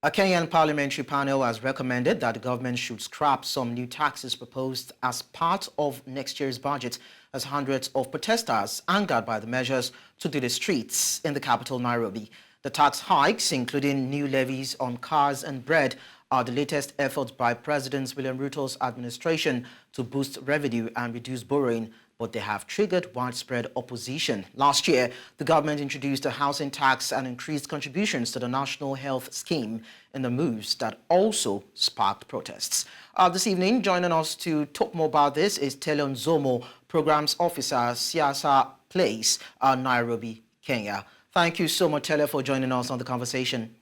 A Kenyan parliamentary panel has recommended that the government should scrap some new taxes proposed as part of next year's budget, as hundreds of protesters, angered by the measures, took to the streets in the capital, Nairobi. The tax hikes, including new levies on cars and bread, are the latest efforts by President William Ruto's administration to boost revenue and reduce borrowing, but they have triggered widespread opposition. Last year, the government introduced a housing tax and increased contributions to the National Health Scheme in the moves that also sparked protests. This evening, joining us to talk more about this is Telon Zomo, Programs Officer, Siasa Place, Nairobi, Kenya. Thank you so much, Tele, for joining us on the conversation.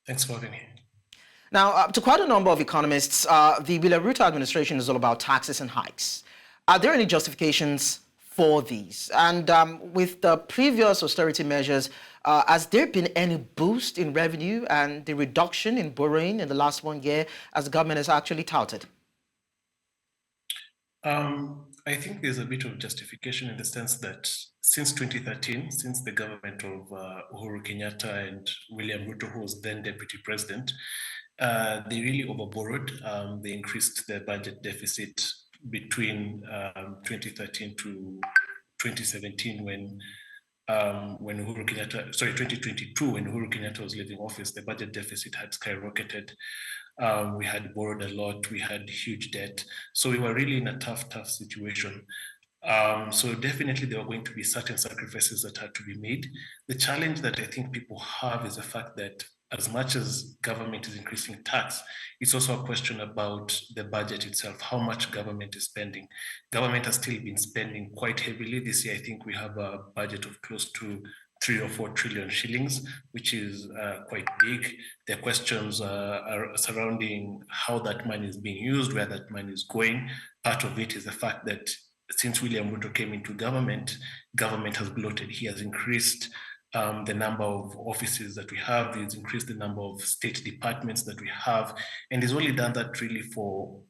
Thanks for having me. Now, to quite a number of economists, the William Ruto administration is all about taxes and hikes. Are there any justifications for these? And with the previous austerity measures, has there been any boost in revenue and the reduction in borrowing in the last 1 year, as the government has actually touted? I think there's a bit of justification in the sense that since 2013, since the government of Uhuru Kenyatta and William Ruto, who was then deputy president, they really overborrowed. They increased their budget deficit between 2013 to 2017 when Uhuru Kenyatta, 2022, when Uhuru Kenyatta was leaving office, the budget deficit had skyrocketed. We had borrowed a lot, we had huge debt. So we were really in a tough situation. So definitely there were going to be certain sacrifices that had to be made. The challenge that I think people have is the fact that as much as government is increasing tax, it's also a question about the budget itself, how much government is spending. Government has still been spending quite heavily. This year, I think we have a budget of close to 3 or 4 trillion shillings, which is quite big. The questions are surrounding how that money is being used, where that money is going. Part of it is the fact that since William Ruto came into government has bloated. He has increased the number of offices that we have, he's increased the number of state departments that we have, and he's only done that really for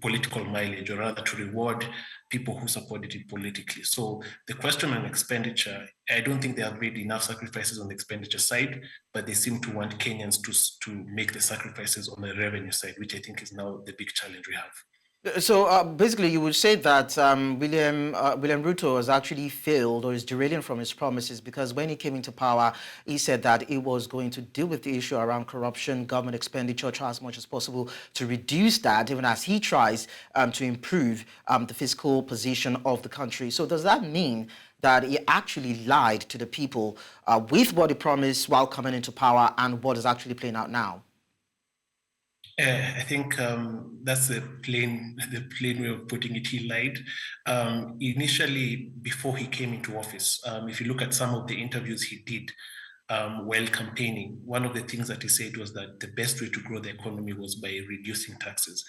political mileage, or rather to reward people who supported it politically. So the question on expenditure, I don't think they have made enough sacrifices on the expenditure side, but they seem to want Kenyans to make the sacrifices on the revenue side, which I think is now the big challenge we have. So basically, you would say that William Ruto has actually failed or is derailing from his promises, because when he came into power, he said that he was going to deal with the issue around corruption, government expenditure, try as much as possible to reduce that, even as he tries to improve the fiscal position of the country. So does that mean that he actually lied to the people with what he promised while coming into power and what is actually playing out now? I think that's the plain way of putting it. He lied. Initially, before he came into office, if you look at some of the interviews he did while campaigning, one of the things that he said was that the best way to grow the economy was by reducing taxes.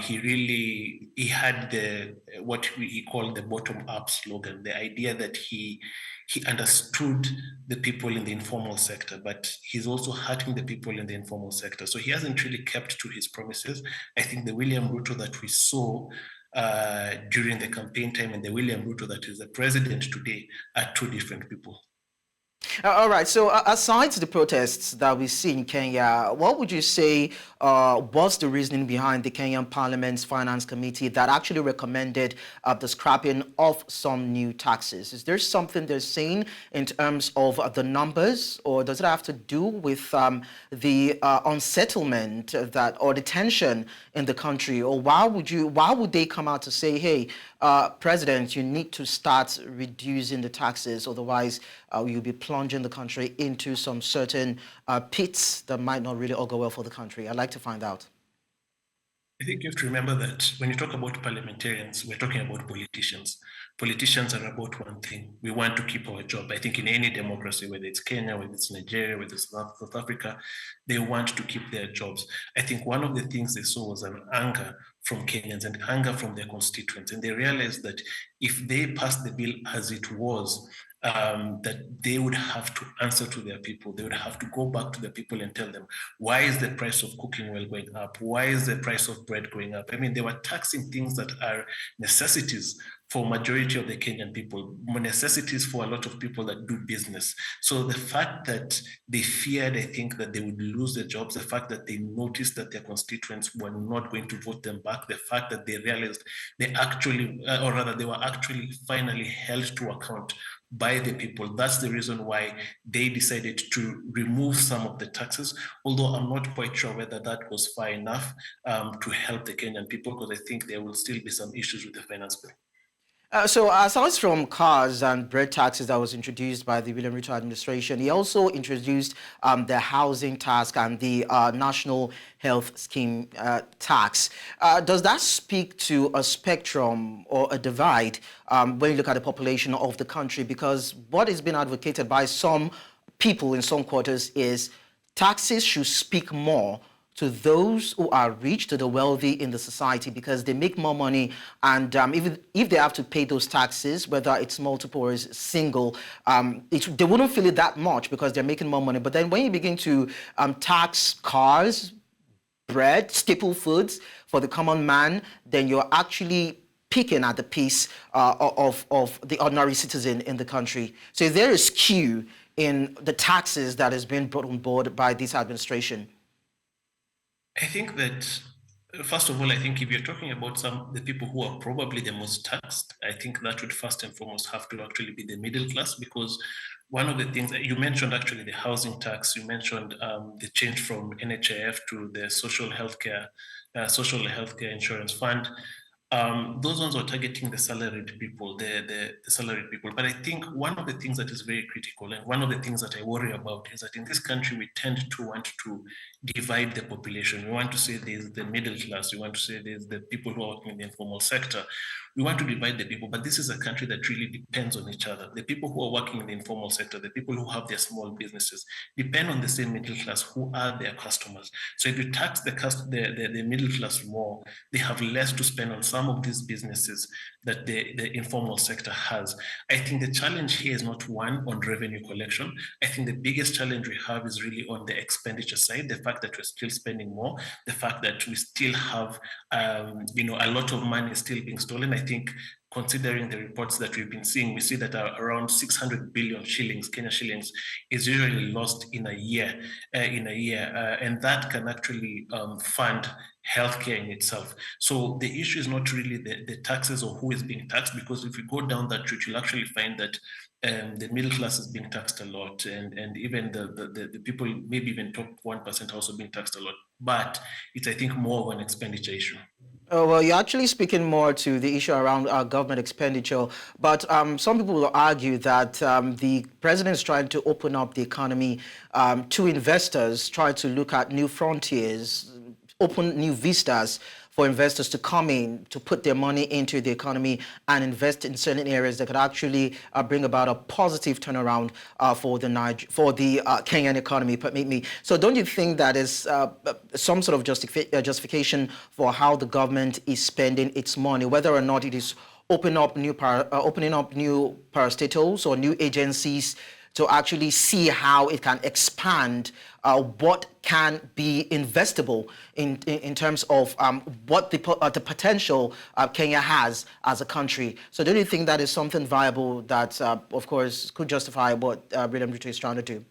He had what he called the bottom-up slogan, the idea that he understood the people in the informal sector, but he's also hurting the people in the informal sector. So he hasn't really kept to his promises. I think the William Ruto that we saw during the campaign time and the William Ruto that is the president today are two different people. All right. So aside the protests that we see in Kenya, what would you say was the reasoning behind the Kenyan Parliament's Finance Committee that actually recommended the scrapping of some new taxes? Is there something they're saying in terms of the numbers, or does it have to do with the unsettlement or the tension in the country? Or why would they come out to say, hey, President, you need to start reducing the taxes, otherwise you'll be plunging the country into some certain pits that might not really all go well for the country? I'd like to find out. I think you have to remember that when you talk about parliamentarians, we're talking about politicians. Politicians are about one thing. We want to keep our job. I think in any democracy, whether it's Kenya, whether it's Nigeria, whether it's South Africa, they want to keep their jobs. I think one of the things they saw was an anger from Kenyans and anger from their constituents. And they realized that if they passed the bill as it was, that they would have to answer to their people. They would have to go back to the people and tell them, why is the price of cooking oil going up? Why is the price of bread going up? I mean, they were taxing things that are necessities for majority of the Kenyan people, necessities for a lot of people that do business. So the fact that they feared, I think, that they would lose their jobs, the fact that they noticed that their constituents were not going to vote them back, the fact that they realized they actually, or rather, they were actually finally held to account by the people. That's the reason why they decided to remove some of the taxes, although I'm not quite sure whether that was far enough to help the Kenyan people, because I think there will still be some issues with the finance bill. So aside from cars and bread taxes that was introduced by the William Ruto administration, he also introduced the housing tax and the national health scheme tax. Does that speak to a spectrum or a divide when you look at the population of the country? Because what is being advocated by some people in some quarters is taxes should speak more to those who are rich, to the wealthy in the society, because they make more money. And even if they have to pay those taxes, whether it's multiple or it's single, they wouldn't feel it that much because they're making more money. But then when you begin to tax cars, bread, staple foods for the common man, then you're actually picking at the piece of the ordinary citizen in the country. So there is skew in the taxes that has been brought on board by this administration. I think that, first of all, I think if you're talking about the people who are probably the most taxed, I think that would first and foremost have to actually be the middle class, because one of the things that you mentioned, actually the housing tax, you mentioned the change from NHIF to the social healthcare insurance fund. Those ones are targeting the salaried people, the salaried people. But I think one of the things that is very critical, and one of the things that I worry about, is that in this country we tend to want to divide the population. We want to say there's the middle class, we want to say there's the people who are working in the informal sector. We want to divide the people, but this is a country that really depends on each other. The people who are working in the informal sector, the people who have their small businesses, depend on the same middle class who are their customers. So if you tax the middle class more, they have less to spend on some of these businesses that the informal sector has. I think the challenge here is not one on revenue collection. I think the biggest challenge we have is really on the expenditure side, the fact that we're still spending more, the fact that we still have a lot of money still being stolen. I think considering the reports that we've been seeing, we see that around 600 billion shillings, Kenya shillings, is usually lost in a year, and that can actually fund healthcare in itself. So the issue is not really the taxes or who is being taxed, because if you go down that route, you'll actually find that the middle class is being taxed a lot, and even the people, maybe even top 1%, also being taxed a lot. But it's, I think, more of an expenditure issue. Oh, well, you're actually speaking more to the issue around government expenditure, but some people will argue that the president is trying to open up the economy to investors, try to look at new frontiers, open new vistas for investors to come in, to put their money into the economy and invest in certain areas that could actually bring about a positive turnaround for the Kenyan economy. Permit me. So don't you think that is some sort of justification for how the government is spending its money, whether or not it is opening up new parastatals or new agencies to actually see how it can expand what can be investable in terms of what the potential Kenya has as a country. So don't you think that is something viable that, of course, could justify what William Ruto is trying to do?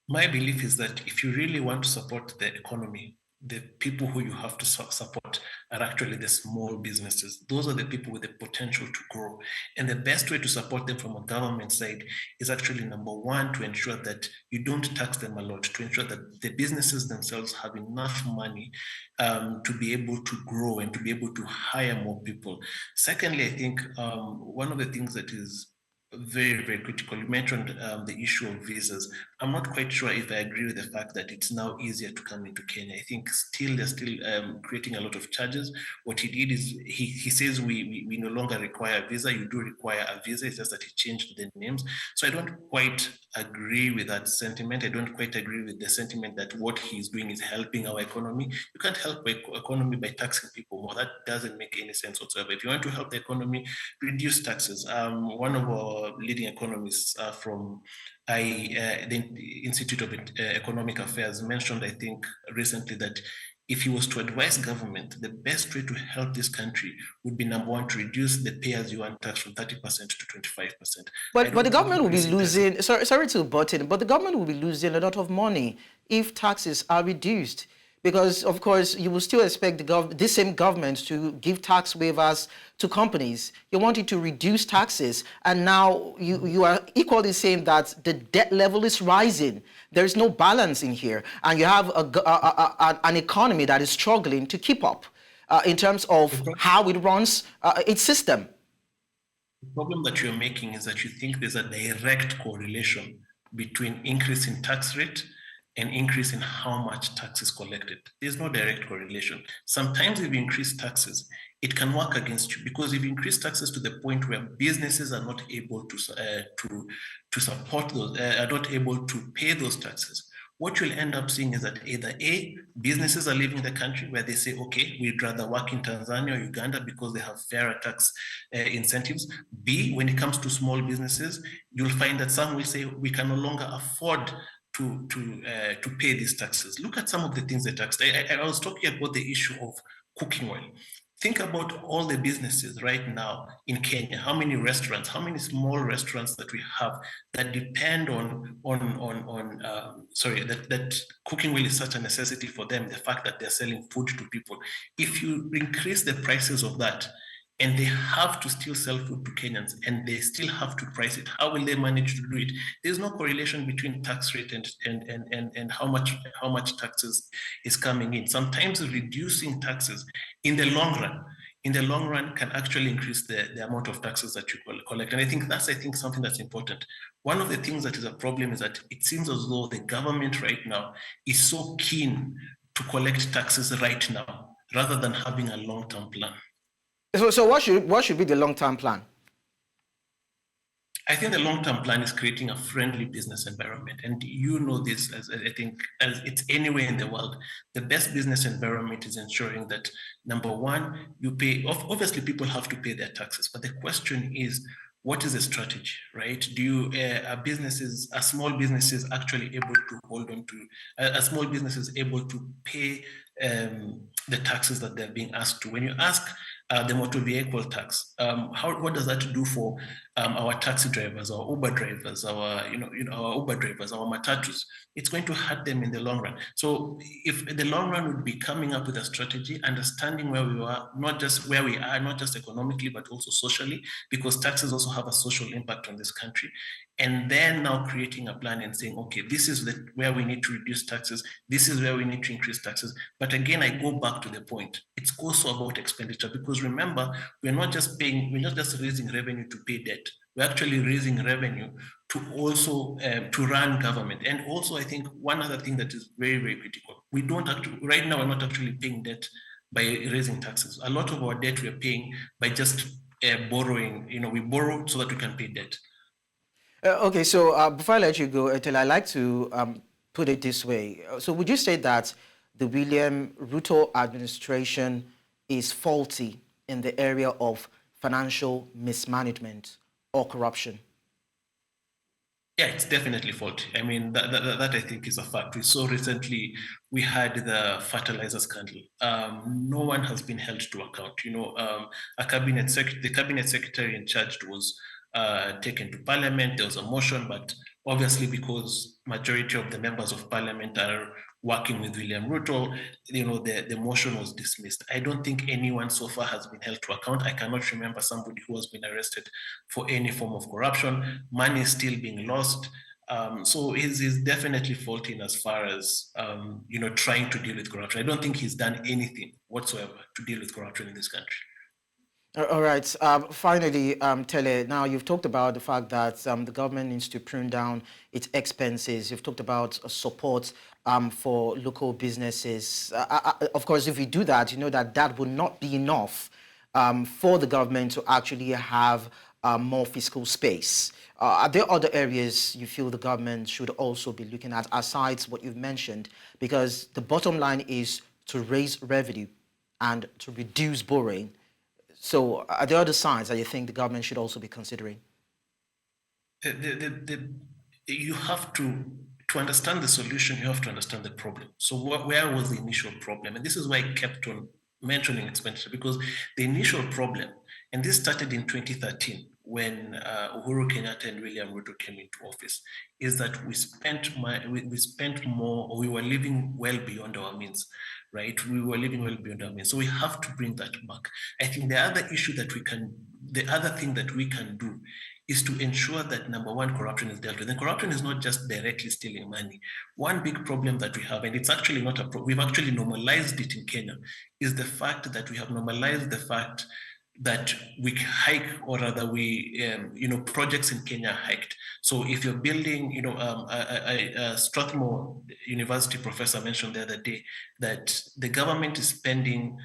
My belief is that if you really want to support the economy, the people who you have to support are actually the small businesses. Those are the people with the potential to grow. And the best way to support them from a government side is actually, number one, to ensure that you don't tax them a lot, to ensure that the businesses themselves have enough money to be able to grow and to be able to hire more people. Secondly, I think one of the things that is very, very critical. You mentioned the issue of visas. I'm not quite sure if I agree with the fact that it's now easier to come into Kenya. I think they're still creating a lot of charges. What he did is he says we no longer require a visa. You do require a visa. It's just that he changed the names. So I don't quite agree with that sentiment. I don't quite agree with the sentiment that what he's doing is helping our economy. You can't help the economy by taxing people more. That doesn't make any sense whatsoever. If you want to help the economy, reduce taxes. One of our leading economists from the Institute of Economic Affairs mentioned, I think, recently that if he was to advise government, the best way to help this country would be, number one, to reduce the pay-as-you-earn tax from 30% to 25%. But the government will be losing, sorry to butt in, but the government will be losing a lot of money if taxes are reduced. Because, of course, you will still expect this same government to give tax waivers to companies. You wanted to reduce taxes, and now you are equally saying that the debt level is rising. There is no balance in here, and you have an economy that is struggling to keep up in terms of how it runs its system. The problem that you're making is that you think there's a direct correlation between increase in tax rate and increase in how much tax is collected. There's no direct correlation. Sometimes if you increase taxes, it can work against you, because if you increase taxes to the point where businesses are not able to support those, are not able to pay those taxes, what you'll end up seeing is that either A, businesses are leaving the country where they say, okay, we'd rather work in Tanzania or Uganda because they have fairer tax incentives. B, when it comes to small businesses, you'll find that some will say we can no longer afford to pay these taxes. Look at some of the things they taxed. I was talking about the issue of cooking oil. Think about all the businesses right now in Kenya. How many restaurants, how many small restaurants that we have that depend that cooking oil is such a necessity for them, the fact that they're selling food to people. If you increase the prices of that, and they have to still sell food to Kenyans, and they still have to price it, how will they manage to do it? There's no correlation between tax rate and how much taxes is coming in. Sometimes reducing taxes in the long run can actually increase the amount of taxes that you collect. And I think that's something that's important. One of the things that is a problem is that it seems as though the government right now is so keen to collect taxes right now, rather than having a long-term plan. So what should be the long-term plan? I think the long-term plan is creating a friendly business environment. And you know this, as it's anywhere in the world. The best business environment is ensuring that, number one, you pay, obviously people have to pay their taxes, but the question is, what is the strategy, right? Are small businesses actually able to hold on to, are small businesses able to pay the taxes that they're being asked to? When you ask the motor vehicle tax, what does that do for our taxi drivers, our Uber drivers, our Uber drivers, our matatus? It's going to hurt them in the long run. So if the long run would be coming up with a strategy, understanding where we are, not just where we are, not just economically, but also socially, because taxes also have a social impact on this country. And then now creating a plan and saying, okay, this is where we need to reduce taxes. This is where we need to increase taxes. But again, I go back to the point. It's also about expenditure, because remember, we're not just raising revenue to pay debt. We're actually raising revenue to also to run government. And also, I think one other thing that is very, very critical, right now, we're not actually paying debt by raising taxes. A lot of our debt we're paying by just borrowing. We borrow so that we can pay debt. Okay, so before I let you go, Etel, I'd like to put it this way. So would you say that the William Ruto administration is faulty in the area of financial mismanagement or corruption? Yeah, it's definitely faulty. I mean, that I think is a fact. We saw recently, we had the fertilizer scandal. No one has been held to account. The cabinet secretary in charge was taken to parliament. There was a motion, but obviously because majority of the members of parliament are working with William Ruto, the motion was dismissed. I don't think anyone so far has been held to account. I cannot remember somebody who has been arrested for any form of corruption. Money is still being lost. So he's definitely faulty in as far as trying to deal with corruption. I don't think he's done anything whatsoever to deal with corruption in this country. All right. Finally, Tele, now you've talked about the fact that the government needs to prune down its expenses. You've talked about support for local businesses. Of course, if we do that, you know that will not be enough for the government to actually have more fiscal space. Are there other areas you feel the government should also be looking at aside what you've mentioned? Because the bottom line is to raise revenue and to reduce borrowing. So are there other signs that you think the government should also be considering? You have to understand the solution, you have to understand the problem. So where was the initial problem? And this is why I kept on mentioning expenditure, because the initial problem, and this started in 2013 when Uhuru Kenyatta and William Ruto came into office, is that we spent more, or we were living well beyond our means, right? We were living well beyond our means. So we have to bring that back. I think the other thing that we can do is to ensure that, number one, corruption is dealt with. And corruption is not just directly stealing money. One big problem that we have, and it's actually not a problem, we've actually normalized it in Kenya, is the fact that we have normalized the fact that we hike, or rather projects in Kenya hiked. So if you're building, Strathmore University professor mentioned the other day that the government is spending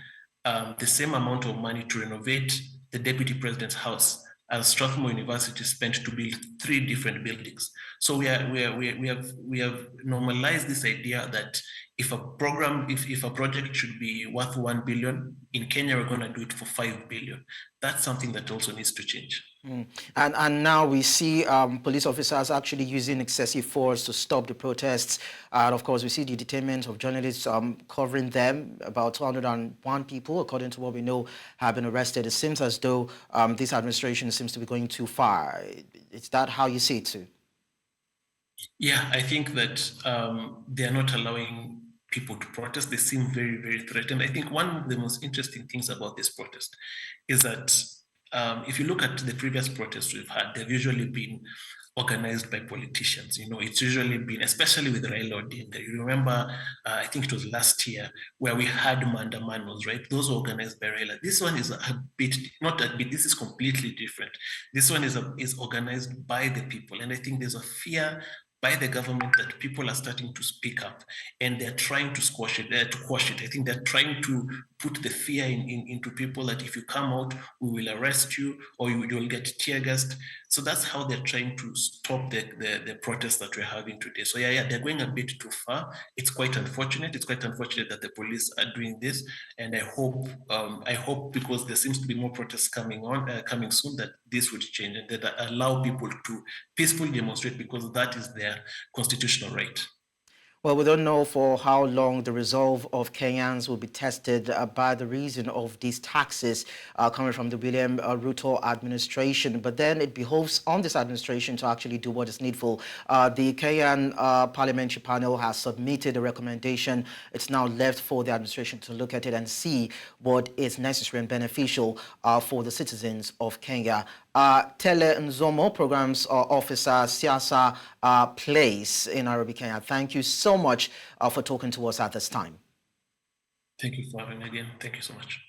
the same amount of money to renovate the deputy president's house as Strathmore University spent to build 3 different buildings. So we have normalized this idea that if a project should be worth 1 billion, in Kenya we're going to do it for 5 billion. That's something that also needs to change. And now we see police officers actually using excessive force to stop the protests. And of course, we see the detainment of journalists covering them. About 201 people, according to what we know, have been arrested. It seems as though this administration seems to be going too far. Is that how you see it too? Yeah, I think that they're not allowing people to protest. They seem very, very threatened. I think one of the most interesting things about this protest is that if you look at the previous protests we've had, they've usually been organized by politicians. It's usually been, especially with Raila Odinga. You remember, I think it was last year, where we had mandamanos, right? Those were organized by Raila. This one is this is completely different. This one is organized by the people. And I think there's a fear by the government that people are starting to speak up, and they're trying to quash it. I think they're trying to put the fear into people that if you come out, we will arrest you, or you'll get tear gassed. So that's how they're trying to stop the protests that we're having today. So yeah, they're going a bit too far. It's quite unfortunate. It's quite unfortunate that the police are doing this, and I hope because there seems to be more protests coming soon, that this would change and that allow people to peacefully demonstrate, because that is their constitutional right. Well, we don't know for how long the resolve of Kenyans will be tested by the reason of these taxes coming from the William Ruto administration. But then it behoves on this administration to actually do what is needful. The Kenyan parliamentary panel has submitted a recommendation. It's now left for the administration to look at it and see what is necessary and beneficial for the citizens of Kenya. Tele Nzomo, Programs Officer, Siasa Place in Nairobi, Kenya. Thank you so much for talking to us at this time. Thank you for having me again. Thank you so much.